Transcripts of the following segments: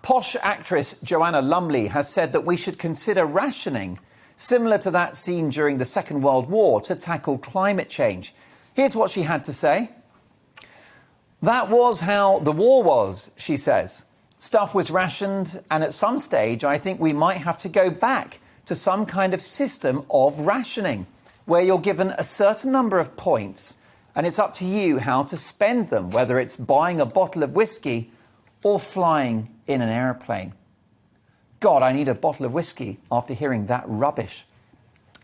Posh actress Joanna Lumley has said that we should consider rationing, similar to that seen during the Second World War, to tackle climate change. Here's what she had to say. "That was how the war was," she says. "Stuff was rationed, and at some stage I think we might have to go back to some kind of system of rationing, where you're given a certain number of points and it's up to you how to spend them, whether it's buying a bottle of whiskey or flying in an airplane." God, I need a bottle of whiskey after hearing that rubbish.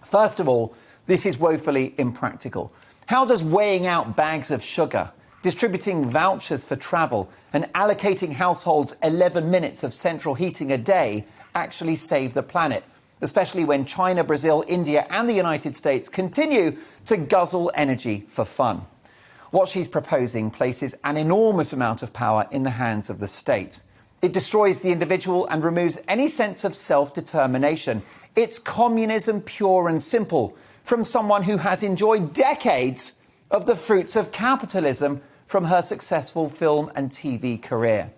First of all, this is woefully impractical. How does weighing out bags of sugar, distributing vouchers for travel and allocating households 11 minutes of central heating a day actually save the planet, especially when China, Brazil, India and the United States continue to guzzle energy for fun? What she's proposing places an enormous amount of power in the hands of the state. It destroys the individual and removes any sense of self-determination. It's communism pure and simple, from someone who has enjoyed decades of the fruits of capitalism from her successful film and TV career.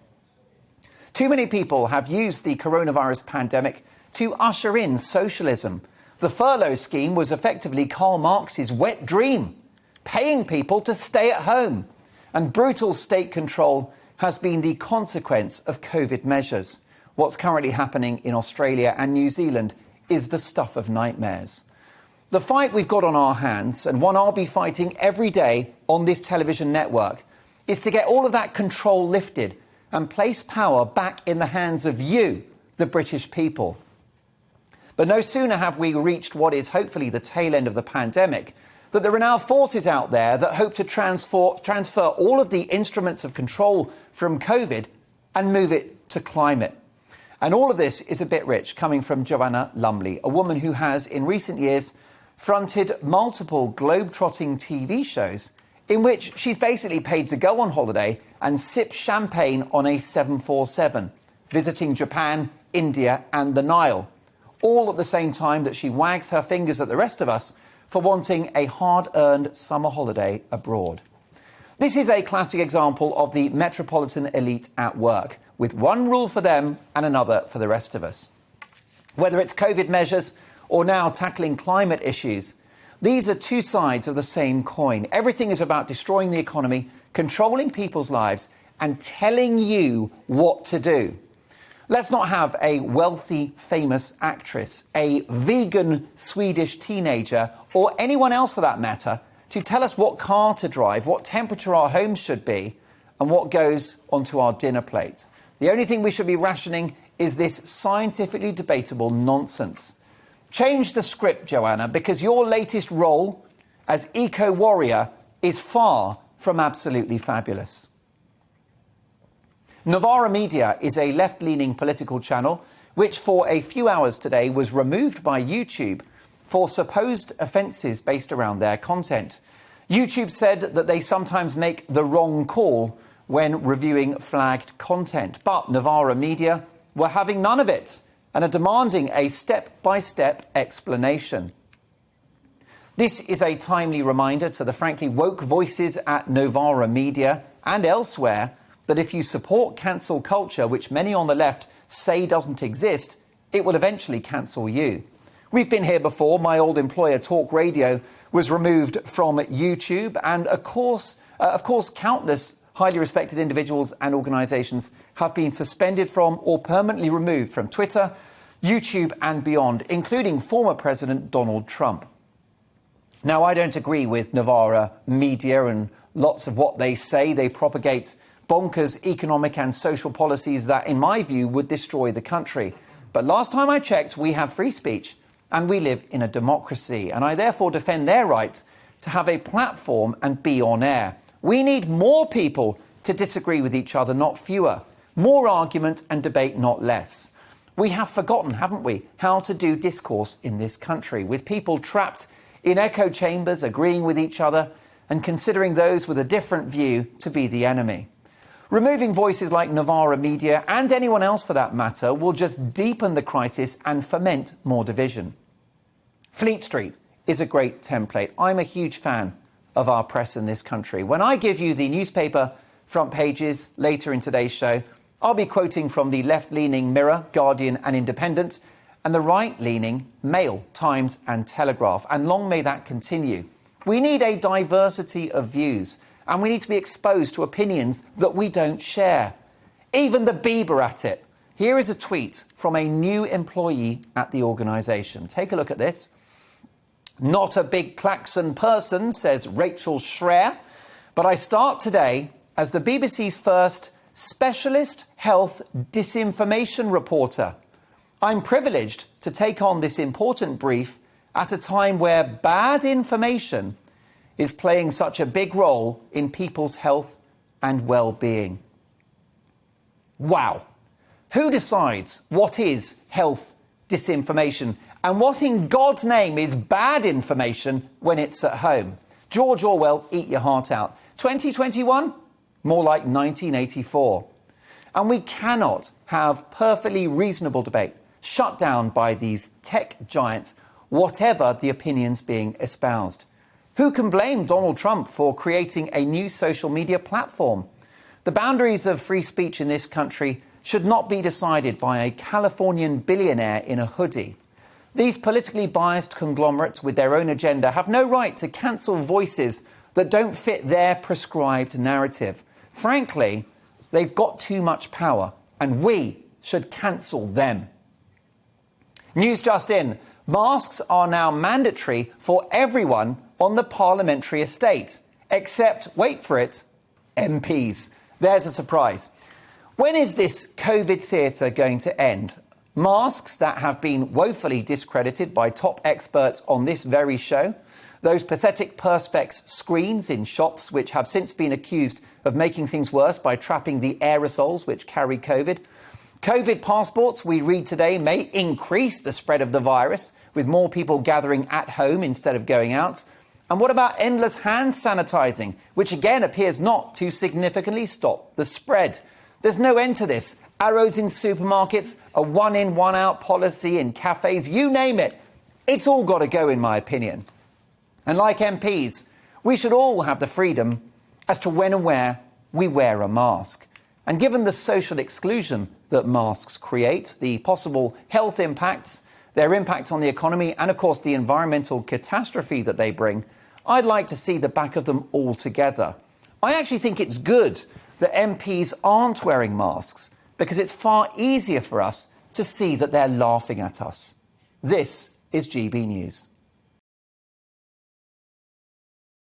Too many people have used the coronavirus pandemic to usher in socialism. The furlough scheme was effectively Karl Marx's wet dream, paying people to stay at home. And brutal state control has been the consequence of COVID measures. What's currently happening in Australia and New Zealand is the stuff of nightmares. The fight we've got on our hands, and one I'll be fighting every day on this television network, is to get all of that control lifted and place power back in the hands of you, the British people. But no sooner have we reached what is hopefully the tail end of the pandemic, that there are now forces out there that hope to transfer all of the instruments of control from COVID and move it to climate. And all of this is a bit rich, coming from Joanna Lumley, a woman who has, in recent years, fronted multiple globe-trotting TV shows in which she's basically paid to go on holiday and sip champagne on a 747, visiting Japan, India and the Nile, all at the same time that she wags her fingers at the rest of us for wanting a hard-earned summer holiday abroad. This is a classic example of the metropolitan elite at work, with one rule for them and another for the rest of us. Whether it's COVID measures or now tackling climate issues, these are two sides of the same coin. Everything is about destroying the economy, controlling people's lives, and telling you what to do. Let's not have a wealthy, famous actress, a vegan Swedish teenager, or anyone else for that matter, to tell us what car to drive, what temperature our homes should be, and what goes onto our dinner plate. The only thing we should be rationing is this scientifically debatable nonsense. Change the script, Joanna, because your latest role as eco-warrior is far from absolutely fabulous. Navarre Media is a left-leaning political channel which for a few hours today was removed by YouTube for supposed offences based around their content. YouTube said that they sometimes make the wrong call when reviewing flagged content, but Navarre Media were having none of it and are demanding a step-by-step explanation. This is a timely reminder to the frankly woke voices at Navarre Media and elsewhere that if you support cancel culture, which many on the left say doesn't exist, it will eventually cancel you. We've been here before. My old employer, Talk Radio, was removed from YouTube, and of course, countless highly respected individuals and organisations have been suspended from or permanently removed from Twitter, YouTube and beyond, including former President Donald Trump. Now, I don't agree with Navarre Media and lots of what they say. They propagate bonkers economic and social policies that, in my view, would destroy the country. But last time I checked, we have free speech and we live in a democracy, and I therefore defend their right to have a platform and be on air. We need more people to disagree with each other, not fewer. More argument and debate, not less. We have forgotten, haven't we, how to do discourse in this country, with people trapped in echo chambers, agreeing with each other and considering those with a different view to be the enemy. Removing voices like Navarre Media, and anyone else for that matter, will just deepen the crisis and foment more division. Fleet Street is a great template. I'm a huge fan of our press in this country. When I give you the newspaper front pages later in today's show, I'll be quoting from the left-leaning Mirror, Guardian and Independent, and the right-leaning Mail, Times and Telegraph. And long may that continue. We need a diversity of views, and we need to be exposed to opinions that we don't share. Even the Bieber at it. Here is a tweet from a new employee at the organisation. Take a look at this. Not a big klaxon person, says Rachel Schreier, but I start today as the BBC's first specialist health disinformation reporter. I'm privileged to take on this important brief at a time where bad information is playing such a big role in people's health and well-being. Wow. Who decides what is health disinformation and what in God's name is bad information when it's at home? George Orwell, eat your heart out. 2021? More like 1984. And we cannot have perfectly reasonable debate shut down by these tech giants, whatever the opinions being espoused. Who can blame Donald Trump for creating a new social media platform? The boundaries of free speech in this country should not be decided by a Californian billionaire in a hoodie. These politically biased conglomerates with their own agenda have no right to cancel voices that don't fit their prescribed narrative. Frankly, they've got too much power, and we should cancel them. News just in. Masks are now mandatory for everyone on the parliamentary estate, except, wait for it, MPs. There's a surprise. When is this COVID theatre going to end? Masks that have been woefully discredited by top experts on this very show, those pathetic Perspex screens in shops which have since been accused of making things worse by trapping the aerosols which carry COVID. COVID passports, we read today, may increase the spread of the virus, with more people gathering at home instead of going out. And what about endless hand sanitising, which again appears not to significantly stop the spread? There's no end to this. Arrows in supermarkets, a one-in, one-out policy in cafes, you name it. It's all got to go, in my opinion. And like MPs, we should all have the freedom as to when and where we wear a mask. And given the social exclusion that masks create, the possible health impacts, their impact on the economy, and of course the environmental catastrophe that they bring, I'd like to see the back of them all together. I actually think it's good that MPs aren't wearing masks, because it's far easier for us to see that they're laughing at us. This is GB News.